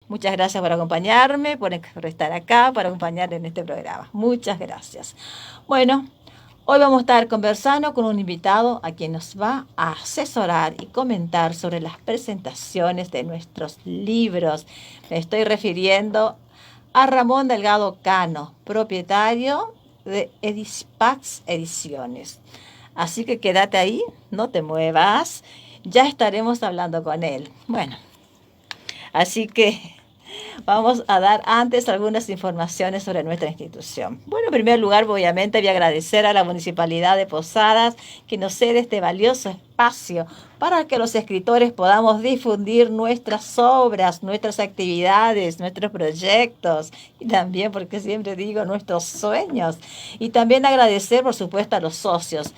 Muchas gracias por acompañarme, por estar acá, por acompañar en este programa. Muchas gracias. Bueno, hoy vamos a estar conversando con un invitado a quien nos va a asesorar y comentar sobre las presentaciones de nuestros libros. Me estoy refiriendo a Ramón Delgado Cano, propietario de Edispax Ediciones. Así que quédate ahí, no te muevas, ya estaremos hablando con él. Bueno, así que vamos a dar antes algunas informaciones sobre nuestra institución. Bueno, en primer lugar, obviamente, voy a agradecer a la Municipalidad de Posadas que nos cede este valioso espacio para que los escritores podamos difundir nuestras obras, nuestras actividades, nuestros proyectos y también, porque siempre digo, nuestros sueños. Y también agradecer, por supuesto, a los socios.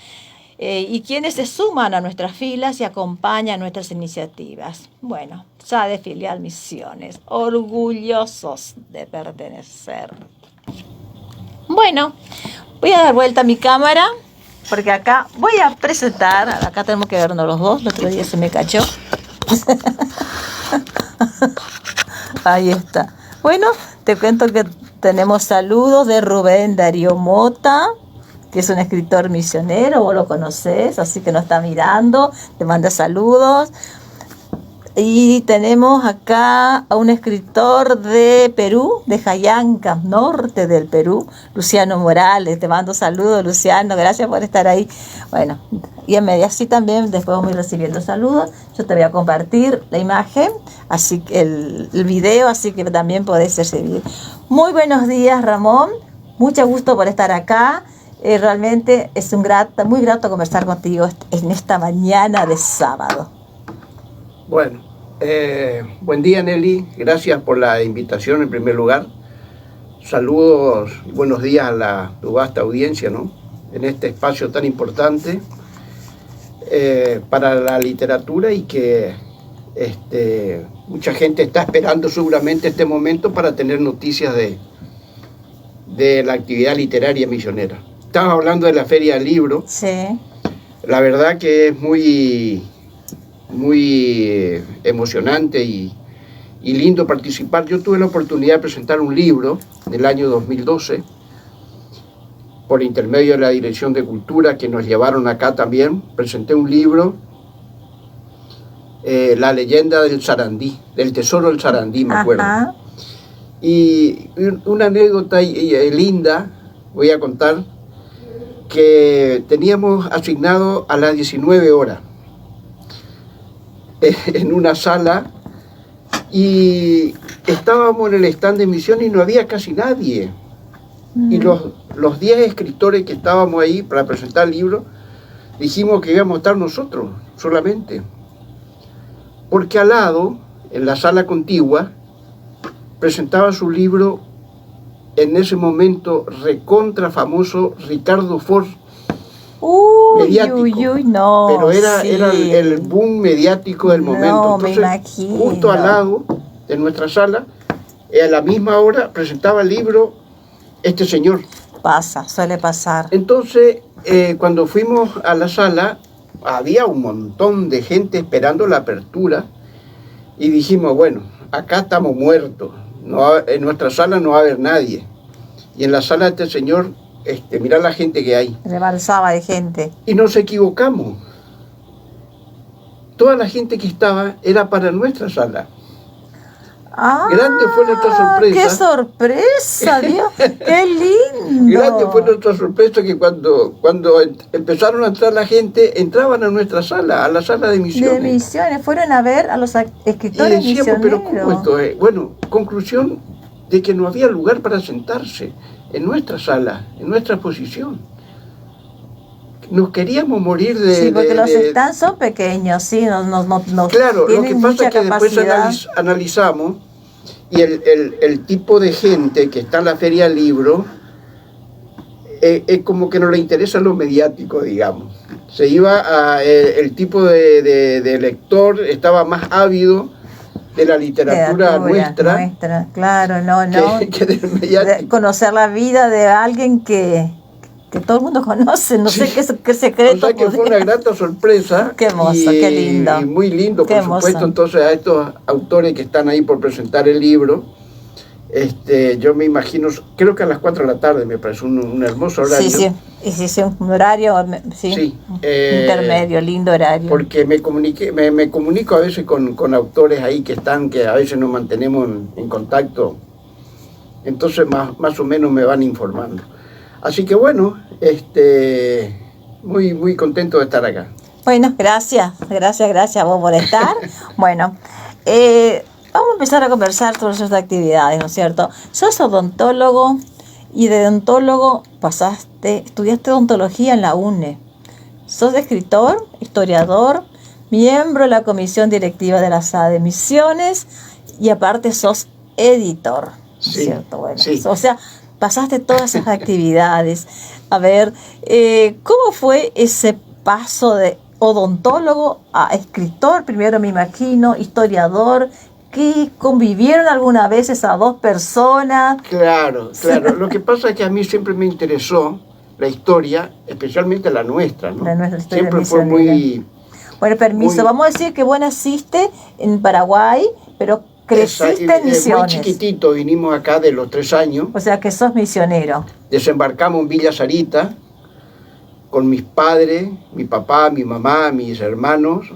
Y quienes se suman a nuestras filas y acompañan nuestras iniciativas. Bueno, SADE Filial Misiones, orgullosos de pertenecer. Bueno, voy a dar vuelta a mi cámara, porque acá voy a presentar, acá tenemos que vernos los dos, el otro día se me cachó. Ahí está. Bueno, te cuento que tenemos saludos de Rubén Darío Mota, que es un escritor misionero, vos lo conocés, así que nos está mirando, te manda saludos. Y tenemos acá a un escritor de Perú, de Jayanca, norte del Perú, Luciano Morales. Te mando saludos, Luciano, gracias por estar ahí. Bueno, y así también después vamos a ir recibiendo saludos. Yo te voy a compartir la imagen, así que el video, así que también podés recibir. Muy buenos días, Ramón, mucho gusto por estar acá. Realmente es muy grato conversar contigo en esta mañana de sábado. Bueno, buen día, Nelly. Gracias por la invitación en primer lugar. Saludos y buenos días a tu vasta audiencia, ¿no? En este espacio tan importante para la literatura y que mucha gente está esperando seguramente este momento para tener noticias de la actividad literaria misionera. Estabas hablando de la Feria del Libro. Sí. La verdad que es muy emocionante y lindo participar. Yo tuve la oportunidad de presentar un libro del año 2012 por intermedio de la Dirección de Cultura, que nos llevaron acá también. Presenté un libro, La leyenda del Sarandí, del tesoro del Sarandí, me acuerdo. Ajá. Y una anécdota linda, voy a contar, que teníamos asignado a las 19 horas en una sala y estábamos en el stand de misión y no había casi nadie. Y los 10 escritores que estábamos ahí para presentar el libro, dijimos que íbamos a estar nosotros solamente. Porque al lado, en la sala contigua, presentaba su libro en ese momento recontra famoso Ricardo Ford, mediático. No, pero era el boom mediático del momento. No, entonces, me imagino. justo al lado de nuestra sala, a la misma hora presentaba el libro este señor. Suele pasar. Entonces, cuando fuimos a la sala, había un montón de gente esperando la apertura y dijimos, bueno, acá estamos muertos. En nuestra sala no va a haber nadie. Y en la sala de este señor, mirá la gente que hay. Rebalsaba de gente. Y nos equivocamos. Toda la gente que estaba era para nuestra sala. Grande fue nuestra sorpresa. ¡Qué sorpresa, Dios! ¡Qué lindo! Grande fue nuestra sorpresa que cuando empezaron a entrar la gente, entraban a nuestra sala, a la sala de misiones. De misiones, fueron a ver a los escritores y decíamos, misioneros. ¿pero cómo esto es? Bueno, conclusión de que no había lugar para sentarse en nuestra sala, en nuestra exposición. Nos queríamos morir de... Sí, porque los stands son pequeños, sí, no claro, lo que pasa es que capacidad. Después analizamos y el tipo de gente que está en la Feria del Libro es como que no le interesa lo mediático, digamos. Se iba el tipo de lector estaba más ávido de la literatura nuestra, claro, que del mediático. Conocer la vida de alguien que que todo el mundo conoce, no sé Sí. qué secreto. O sea que fue una grata sorpresa. Qué hermoso, qué lindo. Y muy lindo, Qué por hermoso. supuesto. Entonces, a estos autores que están ahí por presentar el libro, yo me imagino, creo que a las 4 de la tarde me parece un hermoso horario. Sí, y sí, un horario, sí, Sí, intermedio, lindo horario. Porque me comunico a veces con autores ahí que a veces nos mantenemos en contacto, entonces más o menos me van informando. Así que bueno, muy, muy contento de estar acá. Bueno, gracias a vos por estar. Bueno, vamos a empezar a conversar sobre sus actividades, ¿no es cierto? Sos odontólogo y de odontólogo estudiaste odontología en la UNE. Sos escritor, historiador, miembro de la comisión directiva de la SAD de Misiones y aparte sos editor, Sí, ¿cierto? Bueno, sí. o sea, pasaste todas esas actividades. A ver, ¿cómo fue ese paso de odontólogo a escritor? Primero me imagino, historiador. ¿Que convivieron alguna vez esas dos personas? Claro. Lo que pasa es que a mí siempre me interesó la historia, especialmente la nuestra, ¿no? La nuestra historia Siempre fue misionera. muy... Bueno, permiso, vamos a decir que vos naciste en Paraguay, pero creciste en Misiones. Muy chiquitito, vinimos acá de los 3 años. O sea que sos misionero. Desembarcamos en Villa Sarita con mis padres, mi papá, mi mamá, mis hermanos,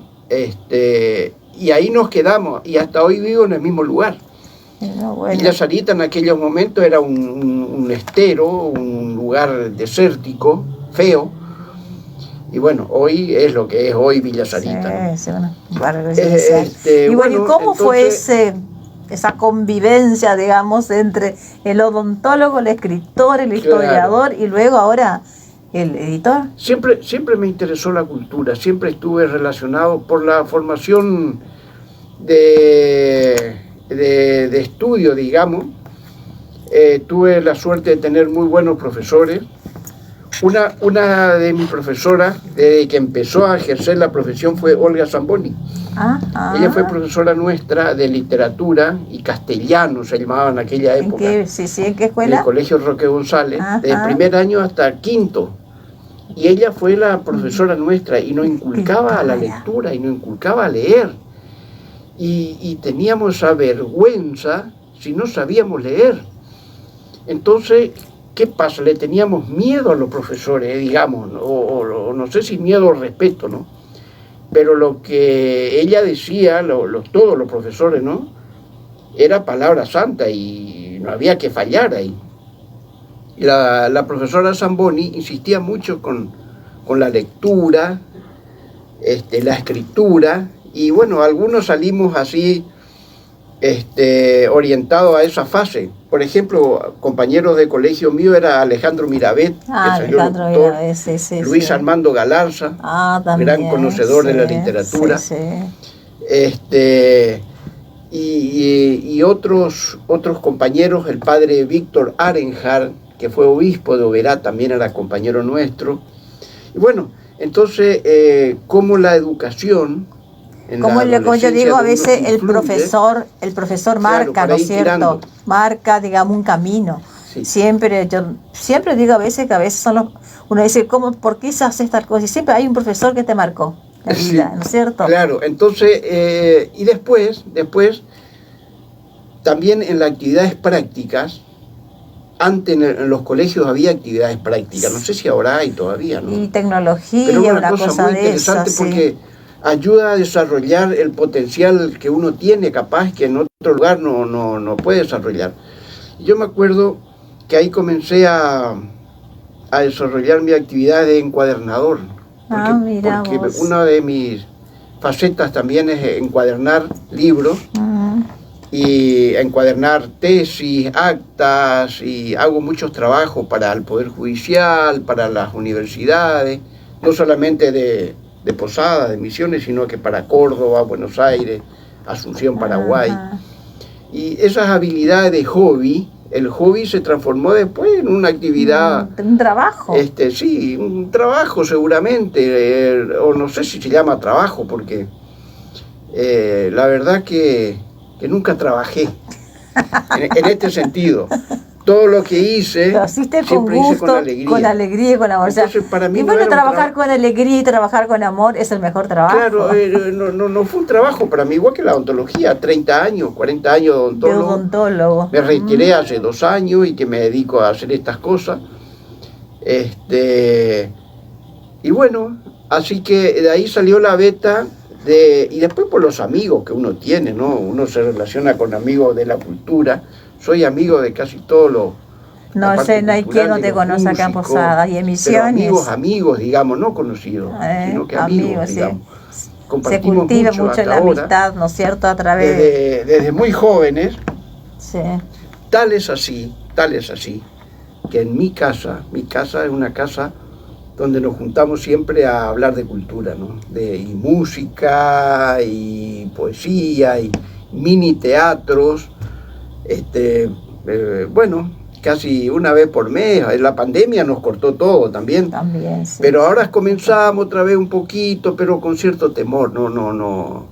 y ahí nos quedamos, y hasta hoy vivo en el mismo lugar. Bueno. Villa Sarita en aquellos momentos era un estero, un lugar desértico, feo, y bueno, hoy es lo que es hoy Villa Sarita, ¿no? Sí, bueno, y bueno, ¿cómo fue esa convivencia, digamos, entre el odontólogo, el escritor, el historiador, claro, y luego ahora el editor? Siempre me interesó la cultura, siempre estuve relacionado por la formación de estudio, digamos. Tuve la suerte de tener muy buenos profesores. Una de mis profesoras, desde que empezó a ejercer la profesión, fue Olga Zamboni. Ella fue profesora nuestra de literatura y castellano, se llamaba en aquella época. ¿En qué escuela? En el Colegio Roque González, desde el primer año hasta quinto. Y ella fue la profesora nuestra y nos inculcaba la lectura y nos inculcaba a leer. Y teníamos esa vergüenza si no sabíamos leer. Entonces, ¿qué pasa? Le teníamos miedo a los profesores, digamos, o no sé si miedo o respeto, ¿no? Pero lo que ella decía, todos los profesores, ¿no? Era palabra santa y no había que fallar ahí. La profesora Zamboni insistía mucho con la lectura, la escritura, y bueno, algunos salimos así orientados a esa fase. Por ejemplo, compañeros de colegio mío era Alejandro Mirabet, Alejandro Mirabet, sí, Luis Armando Galarza, también, gran conocedor de la literatura. Y otros compañeros, el padre Víctor Arenjar, que fue obispo de Oberá, también era compañero nuestro. Y bueno, entonces, como la educación... Como yo digo, a veces el profesor marca, claro, ¿no es cierto? Tirando. Marca, digamos, un camino. Sí. Yo siempre digo a veces que a veces uno dice, ¿por qué se hace tal cosa? Y siempre hay un profesor que te marcó la vida, sí, ¿no es cierto? Claro, entonces, y después, también en las actividades prácticas, antes en los colegios había actividades prácticas, no sé si ahora hay todavía, ¿no? Y tecnología, pero una cosa muy interesante porque ayuda a desarrollar el potencial que uno tiene, capaz que en otro lugar no puede desarrollar. Yo me acuerdo que ahí comencé a desarrollar mi actividad de encuadernador, porque una de mis facetas también es encuadernar libros, y encuadernar tesis, actas, y hago muchos trabajos para el Poder Judicial, para las universidades, no solamente de Posada, de Misiones, sino que para Córdoba, Buenos Aires, Asunción, Paraguay. Y esas habilidades de hobby, el hobby se transformó después en una actividad... ¿Un trabajo? Sí, un trabajo seguramente, o no sé si se llama trabajo, porque la verdad que nunca trabajé en este sentido. todo lo que hice, lo hiciste con siempre hice gusto, con alegría y con amor. Entonces, para mí y no bueno, era un trabajar con alegría y trabajar con amor es el mejor trabajo. Claro, no fue un trabajo para mí, igual que la odontología, 30 años, 40 años de odontólogo. Me retiré hace 2 años y que me dedico a hacer estas cosas. Y bueno, así que de ahí salió la beta y después por los amigos que uno tiene, ¿no? Uno se relaciona con amigos de la cultura. Soy amigo de casi todos los... No sé, no hay quien no te conoce acá en Posadas y en Misiones. Amigos, digamos, no conocidos, sino que amigos, digamos. Sí. Se Compartimos cultiva mucho la amistad, ¿no es cierto? A través desde muy jóvenes. Sí. Tal es así, que en mi casa es una casa donde nos juntamos siempre a hablar de cultura, ¿no? Y música, y poesía, y mini teatros, bueno, casi una vez por mes. La pandemia nos cortó todo también. También, sí. Pero ahora comenzamos otra vez un poquito, pero con cierto temor, no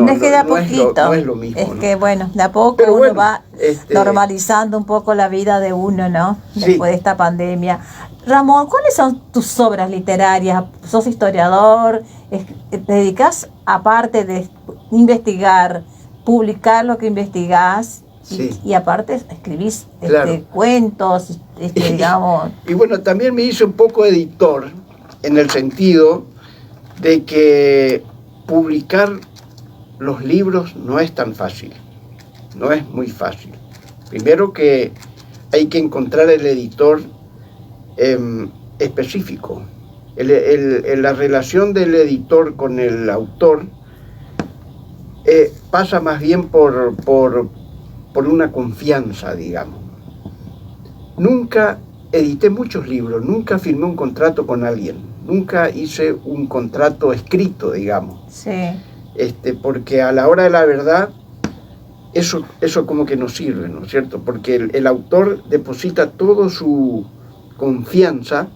es que de a poquito, no es lo mismo. Es que bueno, de a poco pero uno va normalizando un poco la vida de uno, ¿no? Después de esta pandemia. Ramón, ¿cuáles son tus obras literarias? ¿Sos historiador? ¿Te dedicas, aparte de investigar, publicar lo que investigás? Sí. Y aparte escribís claro. Cuentos, digamos... Y bueno, también me hice un poco editor, en el sentido de que publicar los libros no es tan fácil, no es muy fácil. Primero que hay que encontrar el editor específico. La relación del editor con el autor pasa más bien por una confianza, digamos. Nunca edité muchos libros, nunca firmé un contrato con alguien, nunca hice un contrato escrito, digamos. Sí. Porque a la hora de la verdad, eso como que no sirve, ¿no es cierto? Porque el autor deposita toda su confianza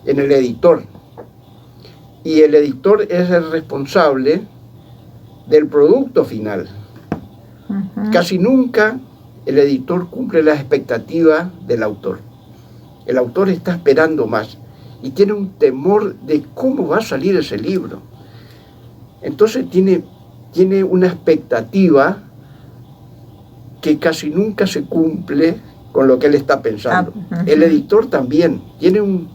en el editor. Y el editor es el responsable del producto final. Uh-huh. Casi nunca el editor cumple las expectativas del autor. El autor está esperando más y tiene un temor de cómo va a salir ese libro. Entonces tiene una expectativa que casi nunca se cumple con lo que él está pensando. Uh-huh. El editor también tiene un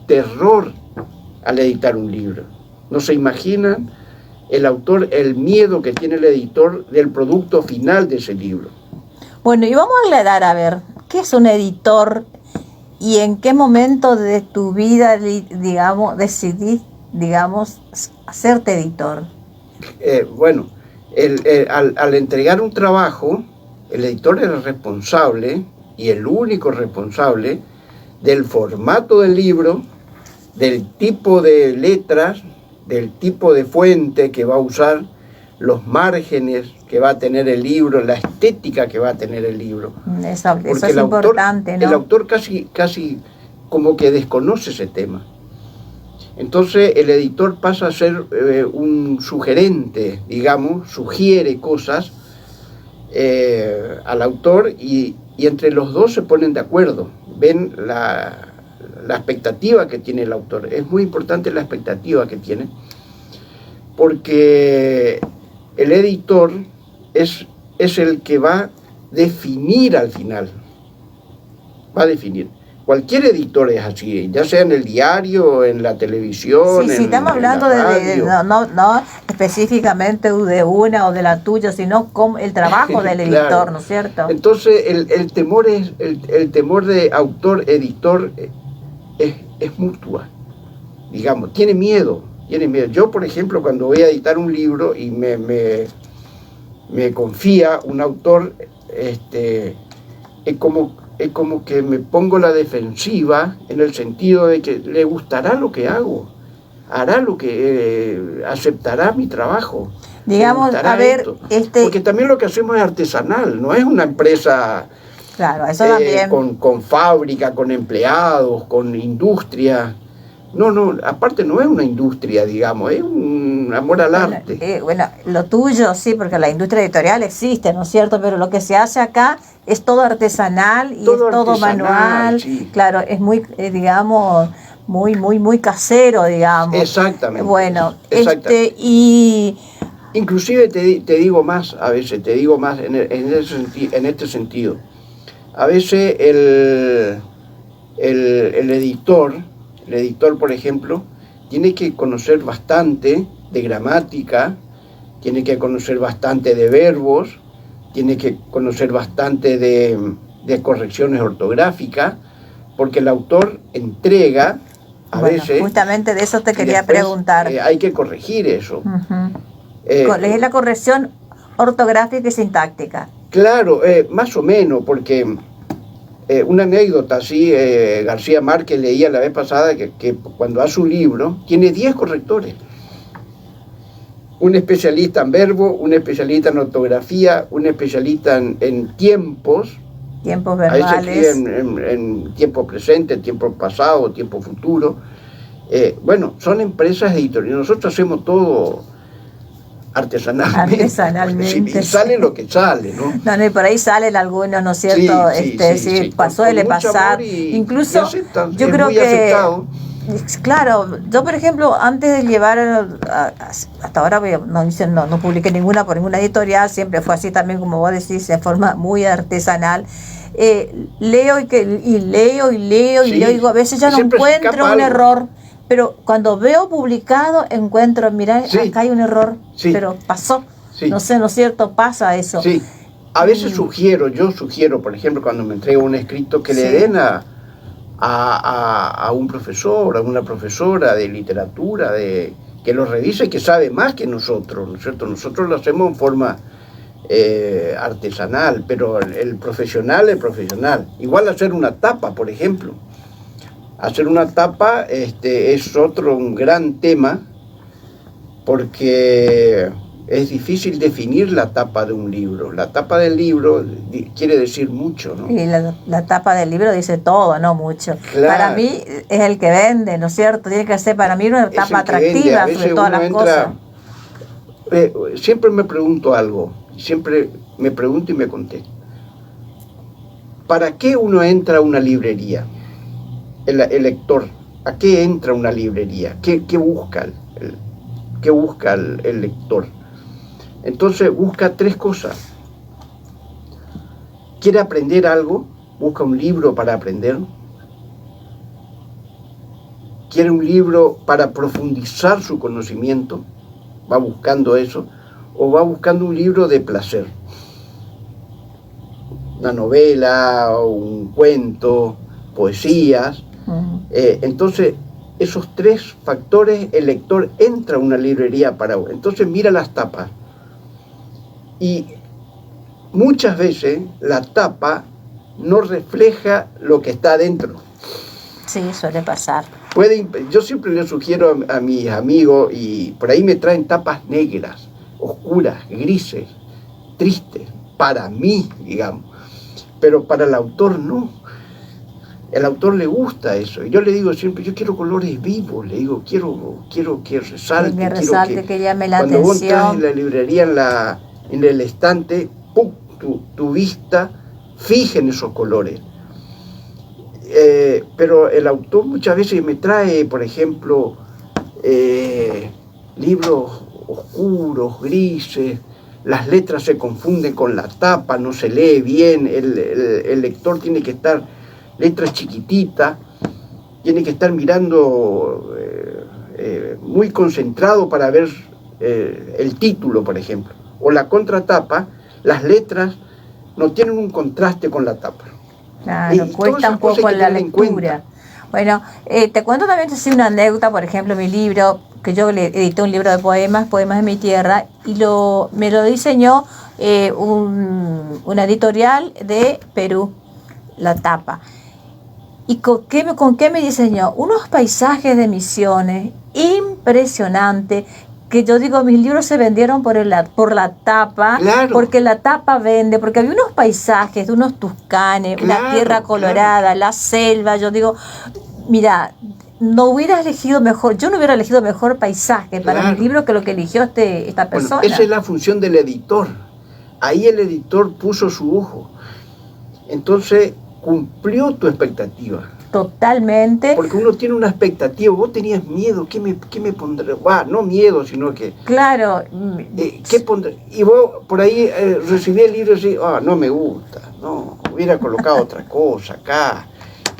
terror al editar un libro. No se imaginan el autor, el miedo que tiene el editor del producto final de ese libro. Bueno, y vamos a aclarar, a ver, ¿qué es un editor y en qué momento de tu vida, digamos, decidís, digamos, hacerte editor? Bueno, al entregar un trabajo, el editor es el responsable y el único responsable del formato del libro, del tipo de letras, del tipo de fuente que va a usar, los márgenes que va a tener el libro, la estética que va a tener el libro. Eso es importante, ¿no? El autor casi como que desconoce ese tema. Entonces el editor pasa a ser un sugerente, digamos, sugiere cosas al autor y entre los dos se ponen de acuerdo, ven la expectativa que tiene el autor. Es muy importante la expectativa que tiene, porque el editor es el que va a definir al final. Va a definir. Cualquier editor es así, ya sea en el diario, en la televisión. Sí, estamos hablando no específicamente de una o de la tuya, sino como el trabajo del editor, claro. ¿No es cierto? Entonces el temor el temor de autor-editor es mutua, digamos, tiene miedo. Yo, por ejemplo, cuando voy a editar un libro y me confía un autor, es como que me pongo la defensiva, en el sentido de que le gustará lo que hago, hará lo que aceptará mi trabajo. Digamos, a ver, porque también lo que hacemos es artesanal, no es una empresa. Claro, eso también. Con fábrica, con empleados, con industria. No, aparte no es una industria, digamos, es un amor al arte. Bueno, lo tuyo sí, porque la industria editorial existe, ¿no es cierto? Pero lo que se hace acá es todo artesanal y Todo es todo artesanal, manual. sí. Claro, es muy, digamos, muy casero, digamos. Exactamente. Bueno, exactamente. y... Inclusive te digo más, a veces, en este sentido. A veces el editor, por ejemplo, tiene que conocer bastante de gramática, tiene que conocer bastante de verbos, tiene que conocer bastante de correcciones ortográficas, porque el autor entrega, a veces... Justamente de eso te quería preguntar. Hay que corregir eso. Es la corrección ortográfica y sintáctica. Claro, más o menos, porque una anécdota así, García Márquez leía la vez pasada que cuando hace un libro tiene 10 correctores. Un especialista en verbo, un especialista en ortografía, un especialista en tiempos. Tiempos verbales. Ahí se escribe en tiempo presente, tiempo pasado, tiempo futuro. Bueno, son empresas editoriales. Nosotros hacemos todo artesanalmente. Y sale lo que sale, ¿no? No, y por ahí salen algunos, ¿no es cierto? Sí, pasó de pasar. Incluso aceptan, yo creo que aceptado. Claro, yo por ejemplo, antes de llevar, hasta ahora no publiqué ninguna por ninguna editorial, siempre fue así también, como vos decís, de forma muy artesanal. Leo y leo, y a veces ya no encuentro un error, pero cuando veo publicado encuentro, mirá, acá hay un error, pero pasó, no sé, ¿no es cierto? Pasa eso. Sí, a veces yo sugiero, por ejemplo, cuando me entrego un escrito, que le den a un profesor, a una profesora de literatura, que lo revise, que sabe más que nosotros, ¿no es cierto? Nosotros lo hacemos en forma artesanal, pero el profesional. Igual hacer una tapa, por ejemplo. Hacer una tapa es un gran tema, porque es difícil definir la tapa de un libro. La tapa del libro quiere decir mucho, ¿no? Y la tapa del libro dice todo, no mucho. Claro. Para mí es el que vende, ¿no es cierto? Tiene que ser para mí una tapa atractiva sobre todas las cosas. Siempre me pregunto algo, siempre me pregunto y me contesto. ¿Para qué uno entra a una librería? El lector, ¿a qué entra a una librería? ¿Qué busca el lector? Entonces busca 3 cosas. ¿Quiere aprender algo? Busca un libro para aprender. ¿Quiere un libro para profundizar su conocimiento? Va buscando eso. ¿O va buscando un libro de placer? Una novela, o un cuento, poesías. Entonces, esos 3 factores, el lector entra a una librería entonces mira las tapas. Y muchas veces la tapa no refleja lo que está adentro. Sí, suele pasar. Yo siempre le sugiero a mis amigos, y por ahí me traen tapas negras, oscuras, grises, tristes, para mí, digamos. Pero para el autor no. El autor le gusta eso. Y yo le digo siempre, yo quiero colores vivos. Le digo, quiero que resalte. Que llame la atención. Cuando vos entras en la librería, en el estante, ¡pum!, tu vista fija en esos colores. Pero el autor muchas veces me trae, por ejemplo, libros oscuros, grises. Las letras se confunden con la tapa, no se lee bien. El lector tiene que estar... letras chiquititas, tiene que estar mirando muy concentrado para ver el título, por ejemplo, o la contratapa. Las letras no tienen un contraste con la tapa. Claro, cuesta un poco la lectura. Bueno, te cuento también una anécdota, por ejemplo, mi libro, que yo edité un libro de poemas de mi tierra, y me lo diseñó una editorial de Perú, la tapa. ¿Y con qué me diseñó? Unos paisajes de Misiones impresionantes, que yo digo, mis libros se vendieron por la tapa, claro, porque la tapa vende, porque había unos paisajes de unos tuscanes, claro, una tierra colorada, claro, la selva. Yo digo, mira, no hubieras elegido mejor, yo no hubiera elegido mejor paisaje para Claro. mi libro que lo que eligió esta persona. Bueno, esa es la función del editor. Ahí el editor puso su ojo. Entonces cumplió tu expectativa. Totalmente. Porque uno tiene una expectativa. Vos tenías miedo. ¿Qué me pondré? No miedo, sino que... Claro. ¿Qué pondré? Y vos por ahí recibí el libro y decís, no me gusta. No, hubiera colocado otra cosa acá.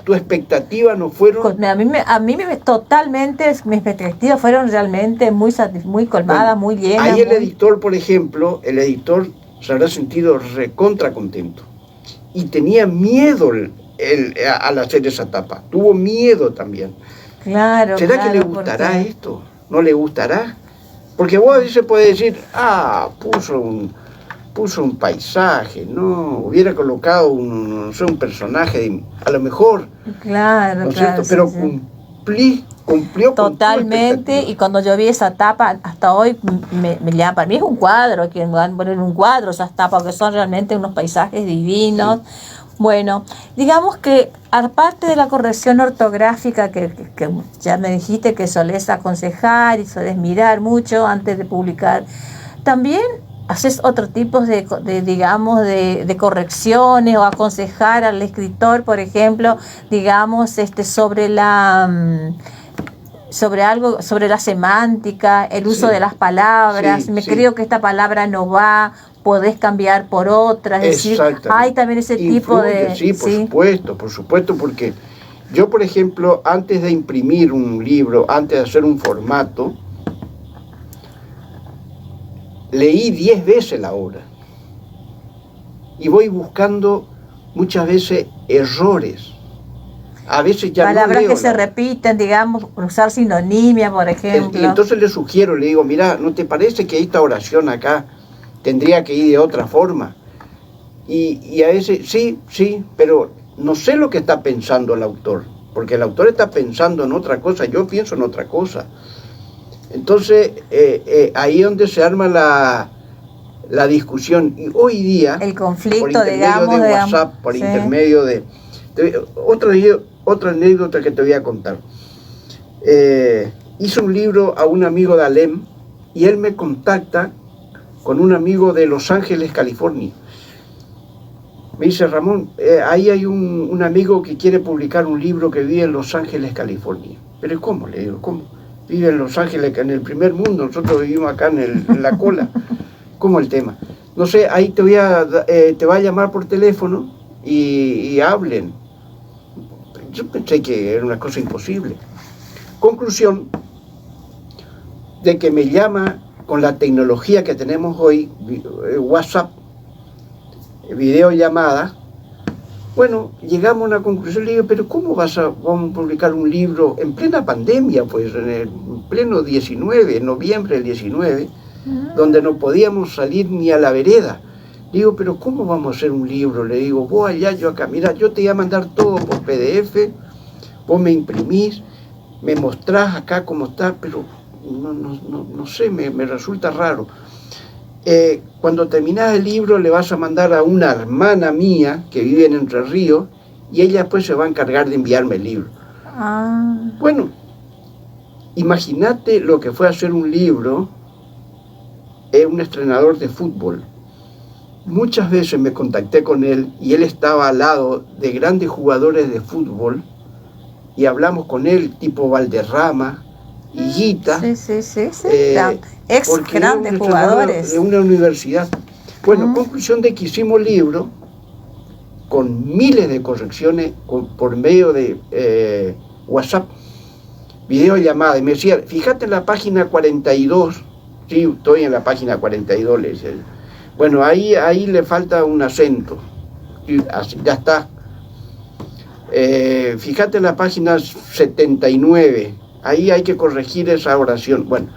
Tu expectativa no fueron... A mí totalmente, mis expectativas fueron realmente muy colmadas, muy llenas. Ahí el editor, por ejemplo, el editor se habrá sentido recontra contento. Y tenía miedo al hacer esa tapa. Tuvo miedo también. Claro. ¿Será que le gustará esto? ¿No le gustará? Porque vos a veces podés decir, puso un paisaje, no, hubiera colocado un personaje, a lo mejor. Claro, ¿no es cierto? Pero sí. Cumplió totalmente. Y cuando yo vi esa tapa, hasta hoy me llama, para mí es un cuadro, que van a poner un cuadro esas tapas, que son realmente unos paisajes divinos. Sí. Bueno, digamos que aparte de la corrección ortográfica que ya me dijiste que solés aconsejar y solés mirar mucho antes de publicar, también haces otro tipo de correcciones o aconsejar al escritor, por ejemplo, digamos, sobre la semántica, el uso de las palabras. Creo que esta palabra no va, podés cambiar por otra, es decir, hay también ese tipo de... Sí, por supuesto, porque yo, por ejemplo, antes de imprimir un libro, antes de hacer un formato, leí 10 veces la obra y voy buscando muchas veces errores. A veces ya palabras no leo que se repiten, digamos, usar sinonimia, por ejemplo. Y entonces le sugiero, le digo, mira, ¿no te parece que esta oración acá tendría que ir de otra forma? Y a veces, sí, pero no sé lo que está pensando el autor, porque el autor está pensando en otra cosa, yo pienso en otra cosa. Entonces, ahí es donde se arma la discusión. Y hoy día, el conflicto, por intermedio de WhatsApp, por intermedio de... Otra anécdota que te voy a contar. Hice un libro a un amigo de Alem y él me contacta con un amigo de Los Ángeles, California. Me dice, Ramón, ahí hay un amigo que quiere publicar un libro que vive en Los Ángeles, California. Pero ¿cómo? Le digo, ¿cómo? Vive en Los Ángeles, en el primer mundo, nosotros vivimos acá en la cola. ¿Cómo el tema? No sé, ahí te va a llamar por teléfono y hablen. Yo pensé que era una cosa imposible. Conclusión, de que me llama con la tecnología que tenemos hoy, WhatsApp, videollamada. Bueno, llegamos a una conclusión, le digo, pero ¿cómo vamos a publicar un libro en plena pandemia? Pues en el pleno 19, en noviembre del 19, donde no podíamos salir ni a la vereda. Le digo, pero ¿cómo vamos a hacer un libro? Le digo, vos allá, yo acá. Mira, yo te voy a mandar todo por PDF, vos me imprimís, me mostrás acá cómo está, pero no sé, me resulta raro. Cuando terminás el libro le vas a mandar a una hermana mía que vive en Entre Ríos y ella después se va a encargar de enviarme el libro. Bueno, imagínate lo que fue hacer un libro un entrenador de fútbol. Muchas veces me contacté con él y él estaba al lado de grandes jugadores de fútbol y hablamos con él, tipo Valderrama, Higuita, ex grandes jugadores de una universidad. Bueno, conclusión de que hicimos libro con miles de correcciones por medio de WhatsApp, videollamada, y me decía, fíjate en la página 42, sí, estoy en la página 42, le decía. Bueno, ahí le falta un acento, y así, ya está. Fíjate en la página 79, ahí hay que corregir esa oración. Bueno,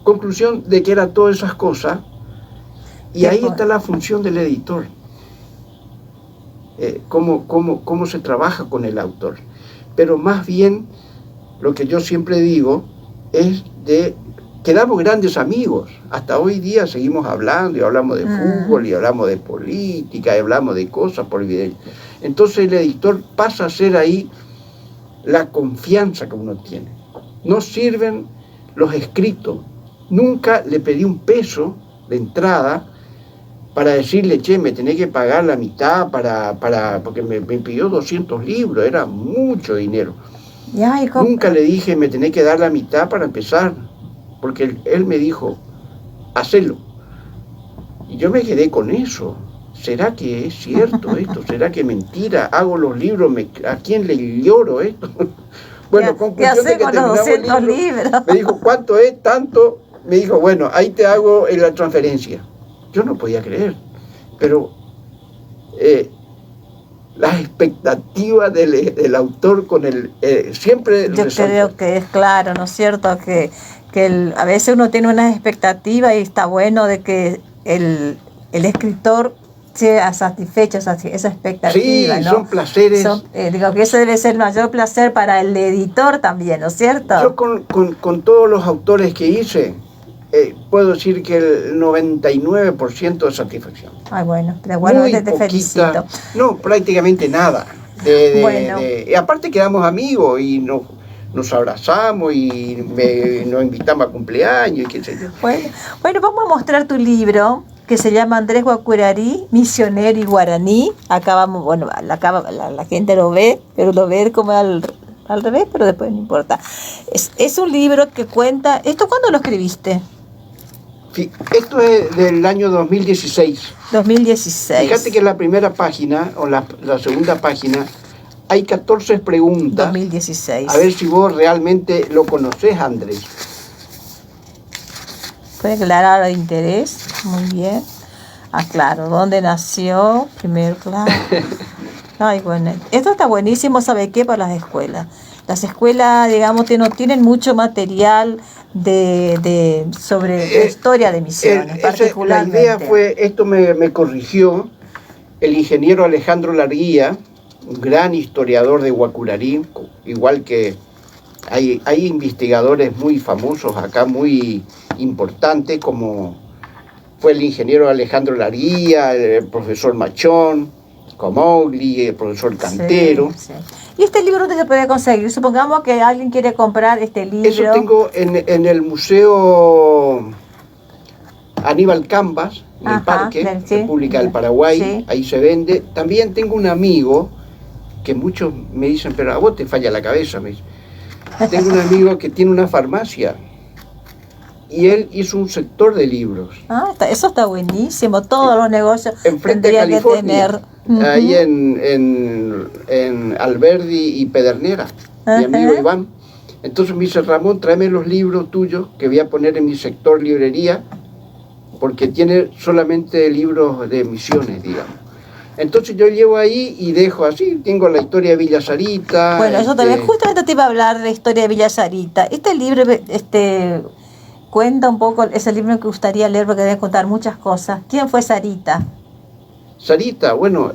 conclusión de que era todas esas cosas, y ahí está la función del editor. Cómo se trabaja con el autor. Pero más bien, lo que yo siempre digo es quedamos grandes amigos. Hasta hoy día seguimos hablando y hablamos de fútbol y hablamos de política y hablamos de cosas por video. Entonces el editor pasa a ser ahí la confianza que uno tiene. No sirven los escritos. Nunca le pedí un peso de entrada para decirle, che, me tenés que pagar la mitad porque me pidió 200 libros, era mucho dinero. Nunca le dije, me tenés que dar la mitad para empezar, porque él me dijo, hacelo. Y yo me quedé con eso. ¿Será que es cierto esto? ¿Será que es mentira? Hago los libros, ¿a quién le lloro esto? Bueno, conclusión de que terminamos el libro. Me dijo, ¿cuánto es? Tanto. Me dijo, bueno, ahí te hago la transferencia. Yo no podía creer, pero las expectativas del autor con siempre yo resalta. Creo que es claro, ¿no es cierto? Que a veces uno tiene unas expectativas y está bueno de que el escritor sea satisfecho esa expectativa. Sí, ¿no? Son placeres. Digo que eso debe ser el mayor placer para el editor también, ¿no es cierto? Yo con todos los autores que hice, puedo decir que el 99% de satisfacción. Ay, bueno, pero bueno, te felicito. No, prácticamente nada. Aparte quedamos amigos y nos abrazamos y nos invitamos a cumpleaños y qué sé yo. Bueno, vamos a mostrar tu libro, que se llama Andrés Guacuirarí, misionero y guaraní. Acá vamos, bueno, la gente lo ve, pero lo ve como al revés, pero después no importa. Es un libro que cuenta... ¿Esto cuándo lo escribiste? Sí, esto es del año 2016. 2016. Fíjate que en la primera página, o la segunda página, hay 14 preguntas. 2016. A ver si vos realmente lo conocés, Andrés. Puede aclarar el interés. Muy bien. Claro. ¿Dónde nació? Primero, claro. Ay, bueno. Esto está buenísimo, ¿sabe qué? Para las escuelas. Las escuelas, digamos, no tienen mucho material sobre la historia de Misiones, particularmente. La idea fue, esto me corrigió el ingeniero Alejandro Larguía, un gran historiador de Guacurarí, igual que hay investigadores muy famosos acá, muy importantes, como fue el ingeniero Alejandro Larguía, el profesor Machón, Comogli, el profesor Cantero. Sí. ¿Y este libro dónde se puede conseguir? Supongamos que alguien quiere comprar este libro. Eso tengo en el Museo Aníbal Cambas, en el Parque, República del Paraguay, ahí se vende. También tengo un amigo, que muchos me dicen, pero a vos te falla la cabeza, me dice. Tengo un amigo que tiene una farmacia y él hizo un sector de libros. Eso está buenísimo, todos los negocios enfrente de California, ahí en Alberdi y Pedernera, mi amigo Iván. Entonces me dice, Ramón, tráeme los libros tuyos que voy a poner en mi sector librería, porque tiene solamente libros de misiones, digamos. Entonces yo llevo ahí y dejo así, tengo la historia de Villa Sarita. Bueno, eso también, justamente te iba a hablar de la historia de Villa Sarita. Este libro, cuenta un poco, es el libro que me gustaría leer porque debe contar muchas cosas. ¿Quién fue Sarita? Sarita, bueno...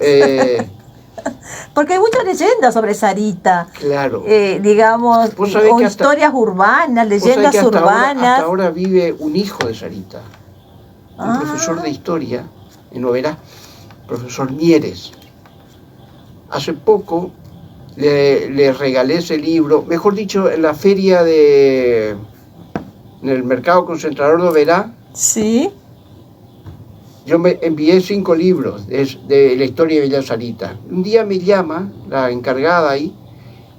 porque hay muchas leyendas sobre Sarita. Claro. Digamos, o historias urbanas, leyendas urbanas. Hasta ahora vive un hijo de Sarita, un profesor de historia en Oberá, profesor Mieres. Hace poco le regalé ese libro, mejor dicho, en la feria en el mercado concentrador de Oberá. Sí. Yo me envié 5 libros de la historia de Villa Sarita. Un día me llama la encargada ahí,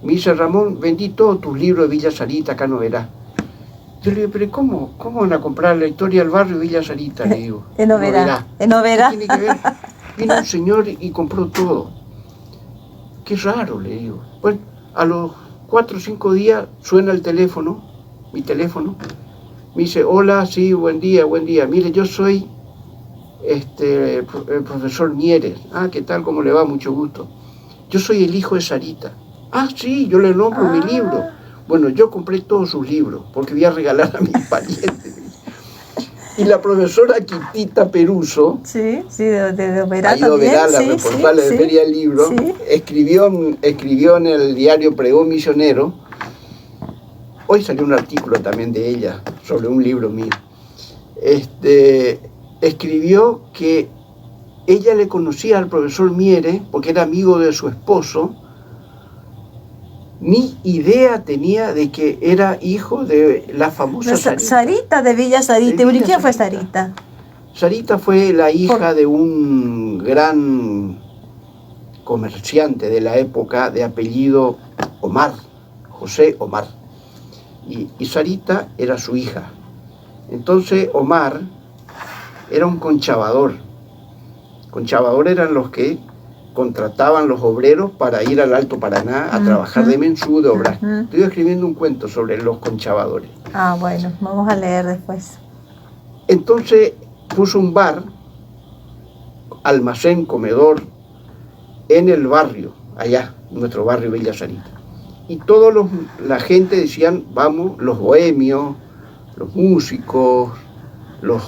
me dice, Ramón, vendí todos tus libros de Villa Sarita acá en Oberá. Yo le digo, pero ¿cómo van a comprar la historia del barrio de Villa Sarita? Le digo. En Oberá. En Oberá. ¿Qué tiene que ver? Vino un señor y compró todo. Qué raro, le digo. Bueno, a los 4 o 5 días suena el teléfono, mi teléfono. Me dice, hola, sí, buen día. Mire, yo soy el profesor Mieres. ¿Qué tal? ¿Cómo le va? Mucho gusto. Yo soy el hijo de Sarita. Sí, yo le nombro mi libro. Bueno, yo compré todos sus libros porque voy a regalar a mis parientes. Y la profesora Quitita Peruso, sí, de Oberá también, Oberá, la responsable de Feria del Libro, escribió en el diario Pregón Misionero. Hoy salió un artículo también de ella sobre un libro mío. Escribió que ella le conocía al profesor Mieres porque era amigo de su esposo ni idea tenía de que era hijo de la famosa Sarita. Sarita de Villa Sarita. ¿Y quién fue Sarita? Sarita fue la hija de un gran comerciante de la época de apellido Omar, José Omar. Y Sarita era su hija. Entonces Omar era un conchavador. Conchavador eran los que contrataban los obreros para ir al Alto Paraná a trabajar de mensú, de obrar. Estoy escribiendo un cuento sobre los conchavadores. Ah, bueno, vamos a leer después. Entonces puso un bar, almacén, comedor, en el barrio, allá, nuestro barrio Villa Sarita. Y la gente decían, vamos, los bohemios, los músicos, los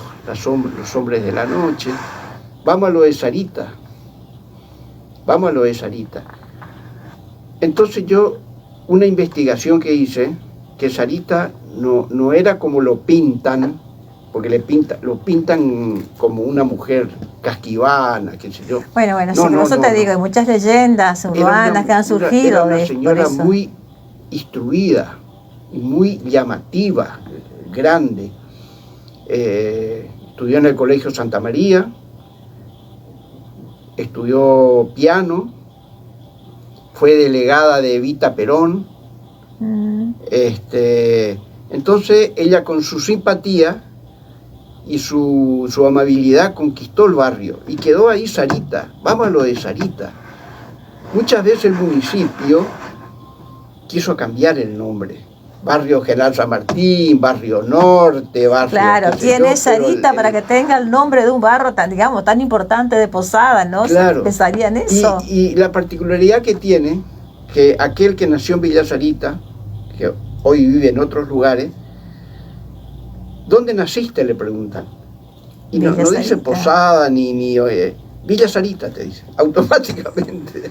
hombres de la noche, vamos a lo de Sarita. Vamos a lo de Sarita. Entonces yo, una investigación que hice, que Sarita no era como lo pintan, porque lo pintan como una mujer casquivana, qué sé yo. Bueno, sí, te digo, hay muchas leyendas urbanas que han surgido. Era una señora muy instruida, muy llamativa, grande. Estudió en el Colegio Santa María, estudió piano, fue delegada de Evita Perón. Entonces ella, con su simpatía y su amabilidad, conquistó el barrio y quedó ahí Sarita. Vamos a lo de Sarita. Muchas veces el municipio quiso cambiar el nombre. Barrio General San Martín, Barrio Norte, Barrio... Claro, ¿quién es Sarita para que tenga el nombre de un barrio tan importante de Posada, no? Claro. Pensaría en eso. Y la particularidad que tiene, que aquel que nació en Villa Sarita, que hoy vive en otros lugares, ¿dónde naciste?, le preguntan. Y no dice Posada ni Villa Sarita, te dice, automáticamente.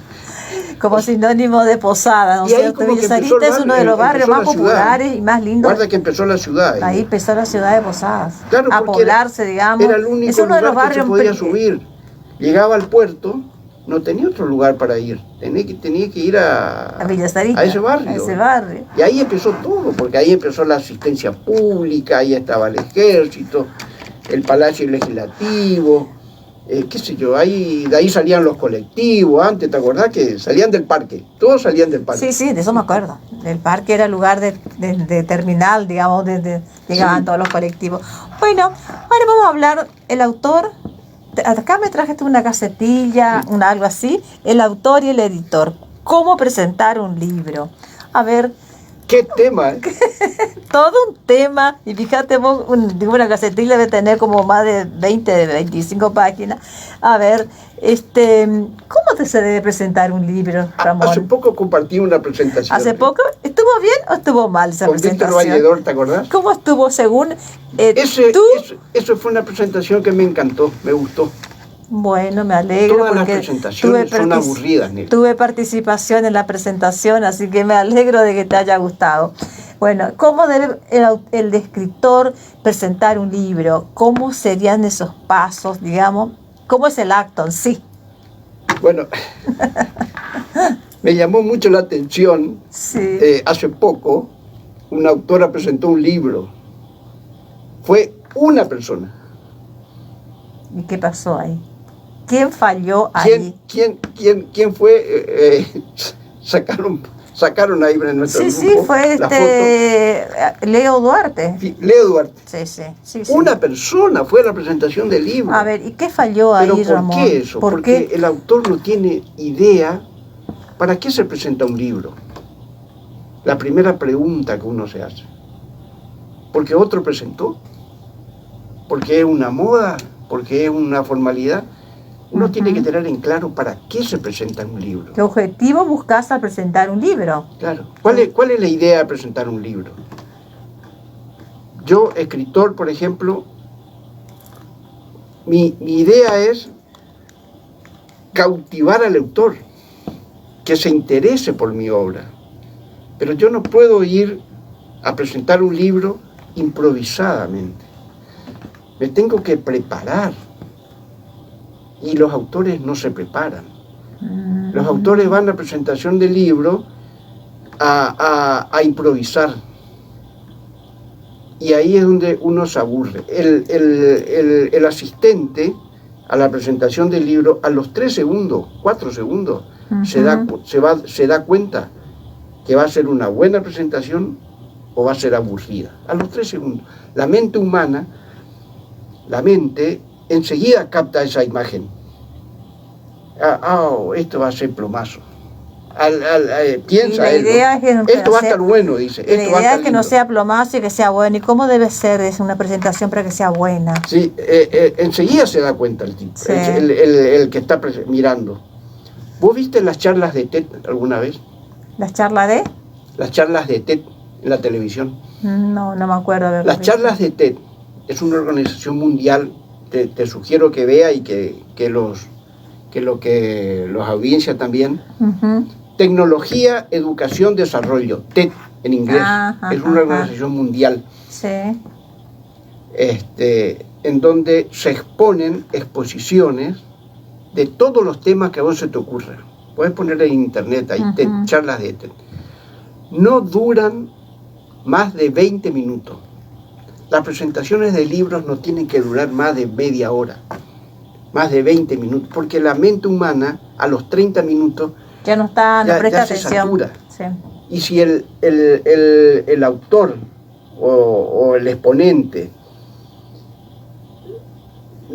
Como sinónimo de Posada, ¿no es cierto? Villa Sarita es uno de los barrios más populares y más lindos. Guarda que empezó la ciudad. Ahí empezó la ciudad de Posadas. Claro, a poblarse, digamos. Era el único es uno de los lugar que barrios se podía subir. Llegaba al puerto, no tenía otro lugar para ir. Tenía que ir a Villa Sarita, a ese barrio. A ese barrio. Y ahí empezó todo, porque ahí empezó la asistencia pública, ahí estaba el ejército, el Palacio Legislativo. Qué sé yo, de ahí salían los colectivos antes, ¿te acordás? Que salían del parque, todos salían del parque. Sí, de eso me acuerdo. El parque era lugar de terminal, digamos, llegaban todos los colectivos. Bueno, ahora vamos a hablar, el autor, acá me trajiste una casetilla, algo así, el autor y el editor, cómo presentar un libro. A ver... ¿Qué tema? Todo un tema, y fíjate vos, una casetilla debe tener como más de 20, 25 páginas. A ver, ¿cómo se debe presentar un libro, Ramón? Hace poco compartí una presentación. ¿Hace poco? ¿Estuvo bien o estuvo mal esa presentación? Víctor Valledor, ¿te acordás? ¿Cómo estuvo según Eso fue una presentación que me encantó, me gustó. Bueno, me alegro. Todas las presentaciones son aburridas, Nelly. Tuve participación en la presentación, así que me alegro de que te haya gustado. Bueno, ¿cómo debe el escritor presentar un libro? ¿Cómo serían esos pasos, digamos? ¿Cómo es el acto en sí? Bueno, me llamó mucho la atención. Sí. Hace poco, una autora presentó un libro. Fue una persona. ¿Y qué pasó ahí? ¿Quién falló ahí? ¿Quién fue? Sacaron ahí en nuestro grupo. Sí, fue Leo Duarte. Sí, Leo Duarte. Sí. Una persona fue a la presentación del libro. A ver, ¿y qué falló ahí, Ramón? ¿Por qué eso? Porque el autor no tiene idea para qué se presenta un libro. La primera pregunta que uno se hace. ¿Porque otro presentó? ¿Porque es una moda? ¿Porque es una formalidad? Uno tiene que tener en claro para qué se presenta un libro. ¿Qué objetivo buscas al presentar un libro? Claro. ¿Cuál es la idea de presentar un libro? Yo, escritor, por ejemplo, mi idea es cautivar al lector, que se interese por mi obra. Pero yo no puedo ir a presentar un libro improvisadamente. Me tengo que preparar. Y los autores no se preparan. Los autores van a la presentación del libro a improvisar. Y ahí es donde uno se aburre. El asistente a la presentación del libro, a los 3 segundos, 4 segundos, se da cuenta que va a ser una buena presentación o va a ser aburrida. A los 3 segundos. La mente humana, enseguida capta esa imagen. Esto va a ser plomazo. Piensa, la idea es que esto va a estar bueno, dice. La idea es que no sea plomazo y que sea bueno. ¿Y cómo debe ser una presentación para que sea buena? Sí, enseguida se da cuenta el tipo, sí. el que está mirando. ¿Vos viste las charlas de TED alguna vez? ¿Las charlas de? Las charlas de TED en la televisión. No me acuerdo de Las charlas de TED es una organización mundial. Te sugiero que vea y que los audiencias también. Tecnología, educación, desarrollo, TED en inglés. Es una organización mundial. Sí. En donde se exponen exposiciones de todos los temas que a vos se te ocurran. Puedes poner en internet ahí TED, charlas de TED. No duran más de 20 minutos. Las presentaciones de libros no tienen que durar más de media hora, más de 20 minutos, porque la mente humana a los 30 minutos ya no presta atención. Se satura. Sí. Y si el autor o el exponente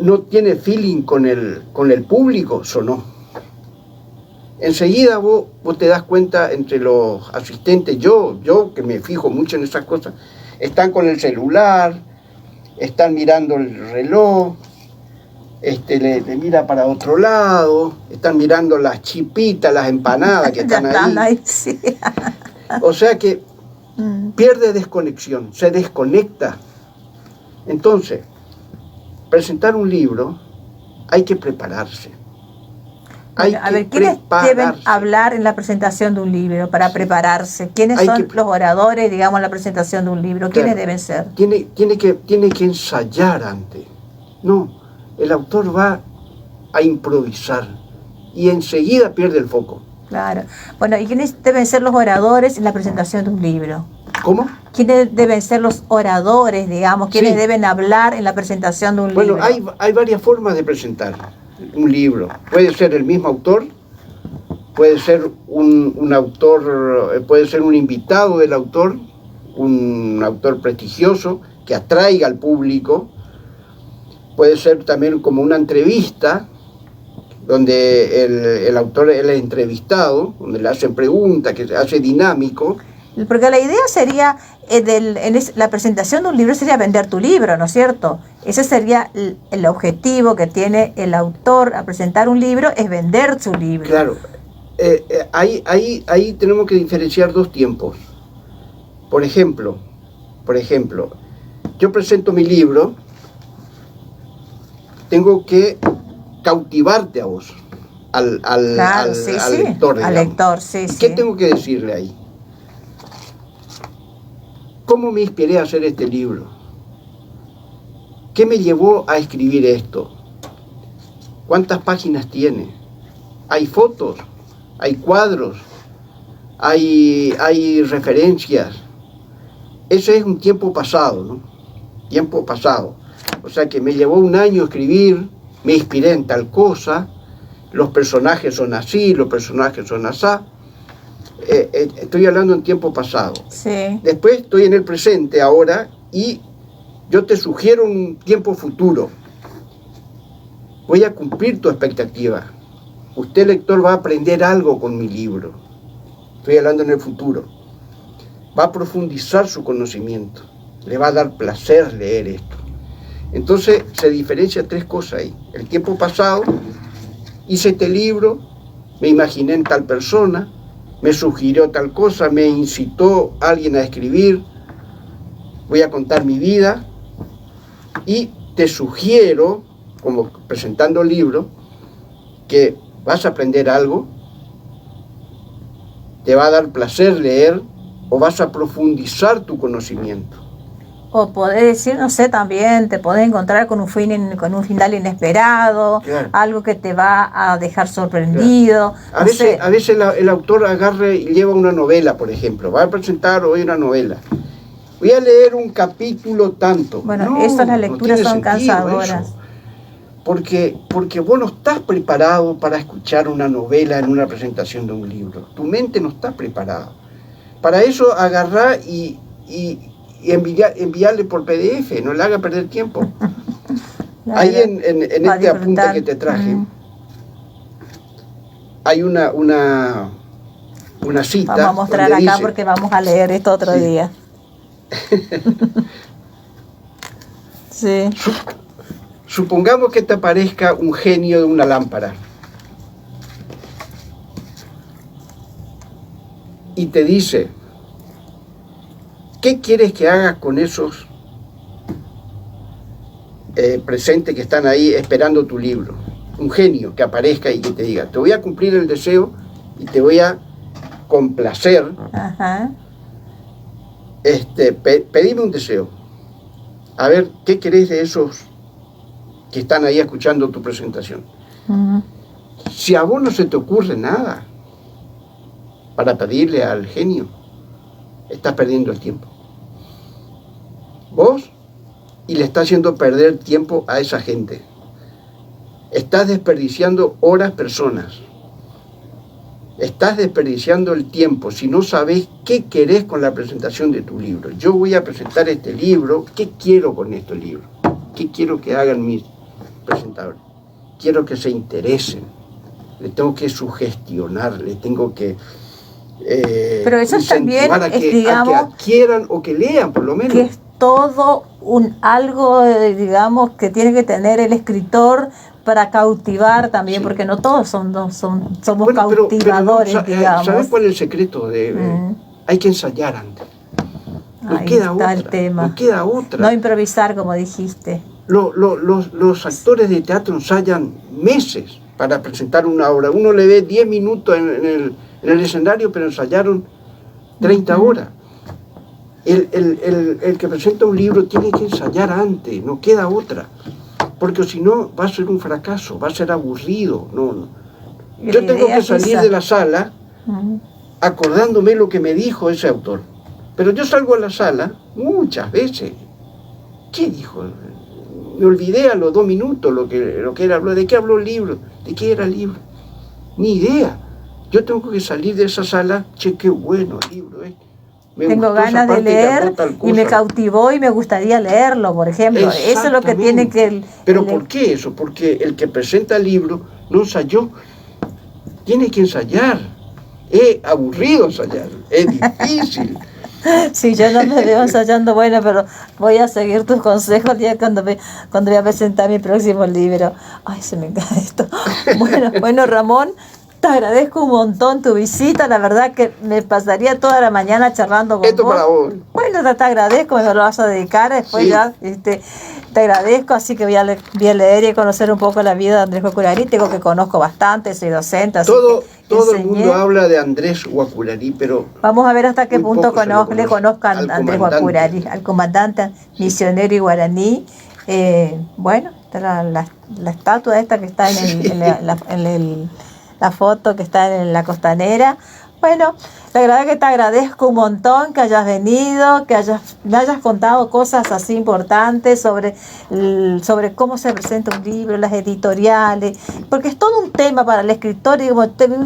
no tiene feeling con el público, sonó. Enseguida vos te das cuenta entre los asistentes, yo que me fijo mucho en esas cosas, están con el celular, están mirando el reloj, le mira para otro lado, están mirando las chipitas, las empanadas que están ahí. Sí. O sea que pierde desconexión, se desconecta. Entonces, presentar un libro hay que prepararse. ¿Quiénes deben hablar en la presentación de un libro para prepararse? ¿Quiénes son los oradores, digamos, en la presentación de un libro? ¿Quiénes deben ser? Tiene que ensayar antes. No, el autor va a improvisar y enseguida pierde el foco. Claro. Bueno, ¿y quiénes deben ser los oradores en la presentación de un libro? ¿Cómo? ¿Quiénes deben ser los oradores, digamos? ¿Quiénes deben hablar en la presentación de un libro? Bueno, hay varias formas de presentar un libro. Puede ser el mismo autor, puede ser un autor, puede ser un invitado del autor, un autor prestigioso que atraiga al público. Puede ser también como una entrevista, donde el autor es el entrevistado, donde le hacen preguntas, que se hace dinámico. Porque la idea sería, la presentación de un libro sería vender tu libro, ¿no es cierto? Ese sería el objetivo que tiene el autor a presentar un libro, es vender su libro. Claro, ahí tenemos que diferenciar dos tiempos. Por ejemplo, yo presento mi libro, tengo que cautivarte a vos, al lector, digamos. Al lector, sí. ¿Qué tengo que decirle ahí? ¿Cómo me inspiré a hacer este libro? ¿Qué me llevó a escribir esto? ¿Cuántas páginas tiene? ¿Hay fotos? ¿Hay cuadros? ¿Hay referencias? Ese es un tiempo pasado, ¿no? Tiempo pasado. O sea que me llevó un año escribir, me inspiré en tal cosa, los personajes son así, los personajes son asá. Estoy hablando en tiempo pasado. Sí. Después estoy en el presente ahora y yo te sugiero un tiempo futuro. Voy a cumplir tu expectativa. Usted, lector, va a aprender algo con mi libro. Estoy hablando en el futuro. Va a profundizar su conocimiento. Le va a dar placer leer esto. Entonces se diferencia tres cosas ahí. El tiempo pasado, hice este libro, me imaginé en tal persona, me sugirió tal cosa, me incitó alguien a escribir, voy a contar mi vida y te sugiero, como presentando el libro, que vas a aprender algo, te va a dar placer leer o vas a profundizar tu conocimiento. O poder decir, no sé, también te podés encontrar con un final inesperado, Claro. algo que te va a dejar sorprendido. A no sé. veces el autor agarra y lleva una novela, por ejemplo. Va a presentar hoy una novela. Voy a leer un capítulo tanto. Bueno, No, eso, las no lecturas tiene son sentido cansadoras. eso. Porque vos no estás preparado para escuchar una novela en una presentación de un libro. Tu mente no está preparada. Para eso agarrar y enviarle por PDF, no le haga perder tiempo. Ahí en Va a este apunte disfrutar. que te traje, hay una cita. Vamos a mostrar donde acá dice, porque vamos a leer esto otro Sí. día. Sí. Supongamos que te aparezca un genio de una lámpara y te dice, ¿qué quieres que hagas con esos presentes que están ahí esperando tu libro? Un genio que aparezca y que te diga, te voy a cumplir el deseo y te voy a complacer. Ajá. Pedime un deseo. A ver, ¿qué querés de esos que están ahí escuchando tu presentación? Ujú. Si a vos no se te ocurre nada para pedirle al genio, estás perdiendo el tiempo. Vos, y le estás haciendo perder tiempo a esa gente. Estás desperdiciando horas, personas. Estás desperdiciando el tiempo si no sabés qué querés con la presentación de tu libro. Yo voy a presentar este libro, ¿qué quiero con este libro? ¿Qué quiero que hagan mis presentadores? Quiero que se interesen, le tengo que sugestionar, le tengo que Pero eso también incentivar a es, que digamos, adquieran o que lean por lo menos. que es todo algo, digamos, que tiene que tener el escritor para cautivar también, Sí. porque no todos somos Bueno, cautivadores, no, digamos. ¿sabes cuál es el secreto? Hay que ensayar antes. No Ahí queda está otra. el tema. No queda otra. No improvisar, como dijiste. Los actores de teatro ensayan meses para presentar una obra. Uno le ve 10 minutos en el escenario, pero ensayaron 30 horas. El que presenta un libro tiene que ensayar antes, no queda otra. Porque si no, va a ser un fracaso, va a ser aburrido. No. Y Yo la tengo idea que es salir esa. de la sala acordándome lo que me dijo ese autor. Pero yo salgo a la sala muchas veces. ¿Qué dijo? Me olvidé a los 2 minutos lo que él habló. ¿De qué habló el libro? ¿De qué era el libro? Ni idea. Yo tengo que salir de esa sala. Che, qué bueno el libro. Tengo ganas de leer y me cautivó y me gustaría leerlo, por ejemplo. Eso es lo que tiene que... ¿Pero por qué eso? Porque el que presenta el libro no ensayó. Tiene que ensayar. Es aburrido ensayar. Es difícil. Sí, yo no me veo ensayando, bueno, pero voy a seguir tus consejos ya cuando voy a presentar mi próximo libro. Ay, se me encanta esto. Bueno, Ramón, te agradezco un montón tu visita, la verdad que me pasaría toda la mañana charlando con Esto vos. para vos. Bueno, te agradezco, me lo vas a dedicar después Sí. ya, te agradezco, así que voy a leer y conocer un poco la vida de Andrés Guaculari. Tengo que conozco bastante, soy docente, así Todo que el mundo habla de Andrés Guaculari, pero vamos a ver hasta qué muy punto poco se lo le conozcan al a Andrés comandante. Guaculari, al comandante misionero y guaraní. Bueno, está la estatua esta que está la foto que está en la costanera. Bueno, la verdad que te agradezco un montón que hayas venido, que me hayas contado cosas así importantes sobre cómo se presenta un libro, las editoriales, porque es todo un tema para el escritor,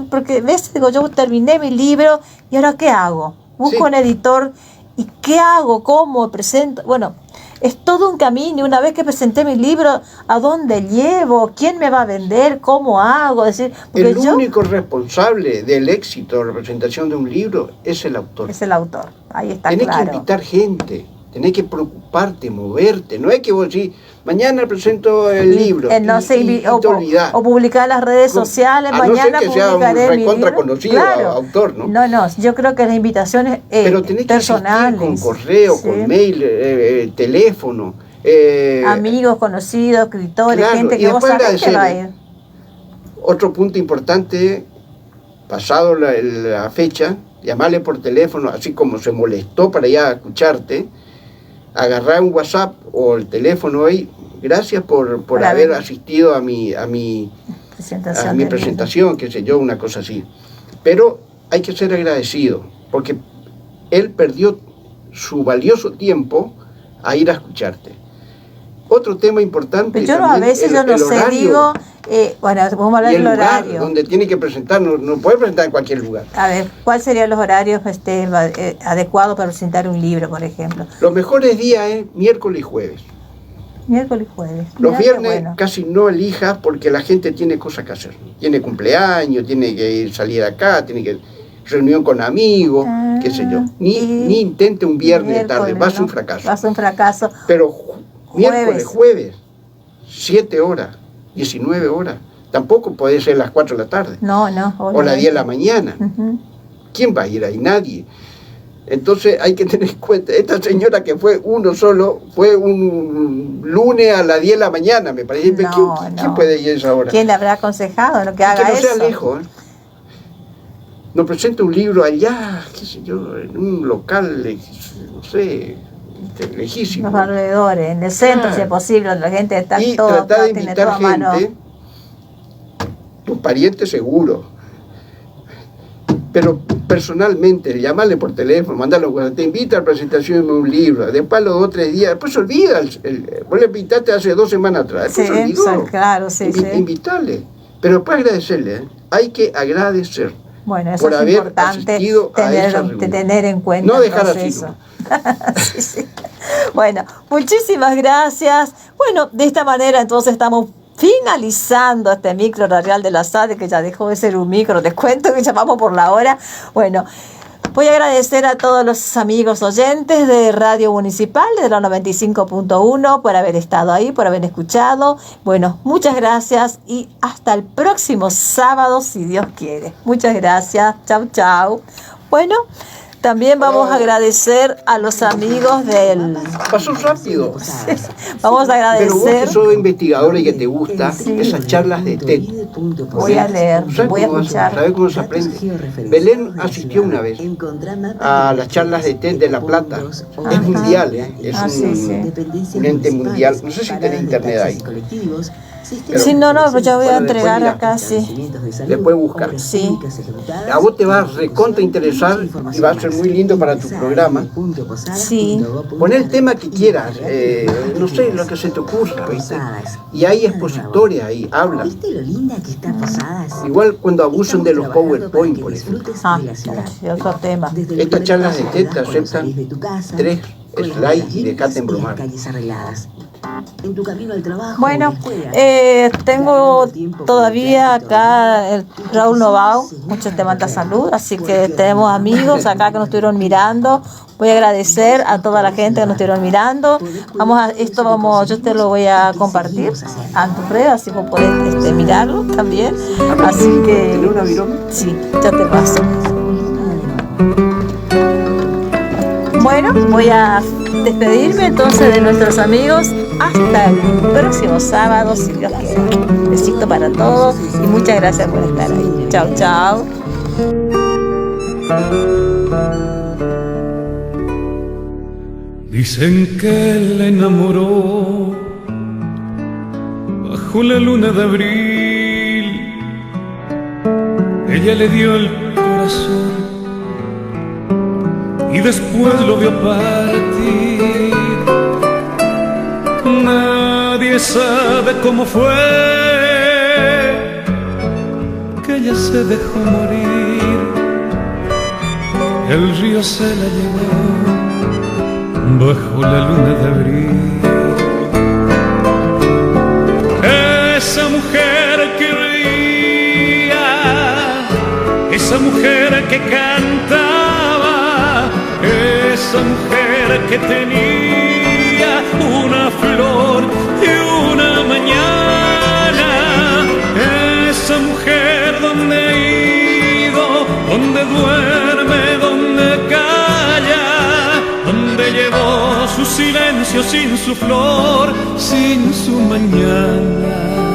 porque a veces digo, yo terminé mi libro y ahora ¿qué hago? Busco Sí. un editor y ¿qué hago? ¿Cómo presento? Bueno, es todo un camino. Una vez que presenté mi libro, ¿a dónde llevo? ¿Quién me va a vender? ¿Cómo hago? Es decir, el único responsable del éxito de la presentación de un libro es el autor. Es el autor, ahí está Tenés claro. que invitar gente, tenés que preocuparte, moverte. No es que vos decís, mañana presento el libro y te olvidás. O publicar en las redes sociales, a no mañana ser que sea un publicaré mi recontra libro. conocido autor, ¿no? No, yo creo que las invitaciones Pero tenés que personales. con correo, Sí. con mail, teléfono. Amigos, conocidos, escritores, claro, gente y que vos después sabés que va a ir. agradecerle. Otro punto importante, pasado la fecha, llamarle por teléfono, así como se molestó para ir a escucharte, agarrar un WhatsApp o el teléfono hoy. Gracias por haber asistido a mi presentación, qué sé yo, una cosa así. Pero hay que ser agradecido, porque él perdió su valioso tiempo a ir a escucharte. Otro tema importante. Pero yo a veces yo no sé, digo, bueno, vamos a hablar del horario. Donde tiene que presentar, no puede presentar en cualquier lugar. A ver, ¿cuáles serían los horarios adecuados para presentar un libro, por ejemplo? Los mejores días es miércoles y jueves. Miércoles y jueves. Los viernes casi no elijas porque la gente tiene cosas que hacer. Tiene cumpleaños, tiene que salir acá, tiene que reunión con amigos, qué sé yo. Ni intente un viernes tarde, va a ser un fracaso. Va a ser un fracaso. Pero miércoles, jueves, 7 horas, 19 horas. Tampoco puede ser las 4 de la tarde. No. O las 10 de la mañana. ¿Quién va a ir ahí? Nadie. Entonces hay que tener en cuenta, esta señora que fue uno solo, fue un lunes a las 10 de la mañana, me parece. ¿Quién puede ir a esa hora? ¿Quién le habrá aconsejado lo que haga eso? Que no sea lejos, ¿eh? Nos presenta un libro allá, qué sé yo, en un local, no sé, lejísimo. Los alrededores, en el centro, si es posible, donde la gente está y todo, tratar de tiene invitar todo a mano. gente, tus parientes seguro, pero personalmente, llamarle por teléfono, mandarlo, te invita a la presentación de un libro, después a los 2 o 3 días, después se olvida, vos le invitaste hace 2 semanas atrás, después se olvidó. Claro, sí. Invitarle, pero después agradecerle, hay que agradecer. Bueno, eso por es haber importante tener en cuenta. No dejar así. Sí. Bueno, muchísimas gracias. Bueno, de esta manera entonces estamos finalizando este micro radial de la SADE, que ya dejó de ser un micro, te cuento que ya vamos por la hora. Bueno, voy a agradecer a todos los amigos oyentes de Radio Municipal, de la 95.1, por haber estado ahí, por haber escuchado. Bueno, muchas gracias y hasta el próximo sábado, si Dios quiere. Muchas gracias. Chau. Bueno, también vamos a agradecer a los amigos del... Pasó rápido. Sí. Vamos a agradecer... Pero vos que sos investigadora y que te gusta esas charlas de TED. Voy a leer, voy a escuchar. ¿Sabes cómo se aprende? Belén asistió una vez a las charlas de TED de La Plata. Es mundial, es un ente mundial. No sé si tenés internet ahí. Sí, no, pues ya voy a entregar acá, sí. Después buscar. Sí. A vos te va a recontra interesar y va a ser muy lindo para tu programa. Sí. Pon el tema que quieras, no sé, lo que se te ocurra, ¿viste? Y hay expositores ahí, hablan. Igual cuando abusan de los PowerPoint, por ejemplo. Otro tema. Estas charlas de TED te aceptan 3 slides y dejate embromar. Bueno, tengo todavía acá el Raúl Novao, muchos te manda salud, así que tenemos amigos acá que nos estuvieron mirando. Voy a agradecer a toda la gente que nos estuvieron mirando. Yo te lo voy a compartir a tu red, así vos podés mirarlo también. Así que ¿Tenés una viroma? Sí, ya te paso. Bueno, voy a despedirme entonces de nuestros amigos hasta el próximo sábado, si Dios quiere. Besito para todos y muchas gracias por estar ahí. Chao. Dicen que él la enamoró bajo la luna de abril. Ella le dio el corazón y después lo vio partir. Nadie sabe cómo fue que ella se dejó morir. El río se la llevó bajo la luna de abril. Esa mujer que reía, esa mujer que cantaba, esa mujer que tenía una flor y una mañana, esa mujer donde ha ido, donde duerme, donde calla, donde llevó su silencio sin su flor, sin su mañana.